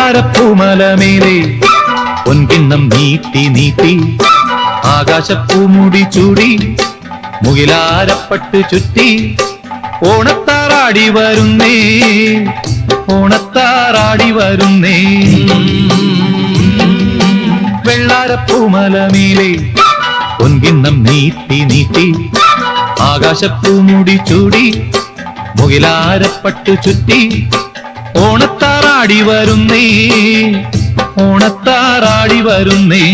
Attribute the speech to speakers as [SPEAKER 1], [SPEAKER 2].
[SPEAKER 1] വെള്ളാരപ്പൂമലമേലെ പൊൻകിണ്ണം നീട്ടി നീട്ടി ആകാശപ്പൂമുടി ചൂടി മുകിലാരപ്പട്ട് ചുറ്റി ഓണത്താറാടി വരുന്നേ ഓണത്താറാടി വരുന്നേ വെള്ളാരപ്പൂമലമേലെ പൊൻകിണ്ണം നീട്ടി നീട്ടി ആകാശപ്പൂമുടി ചൂടി മുകിലാരപ്പട്ട് ചുറ്റി ഓണത്താറാടി വരുന്നേ ഓണത്താറാടി വരുന്നേ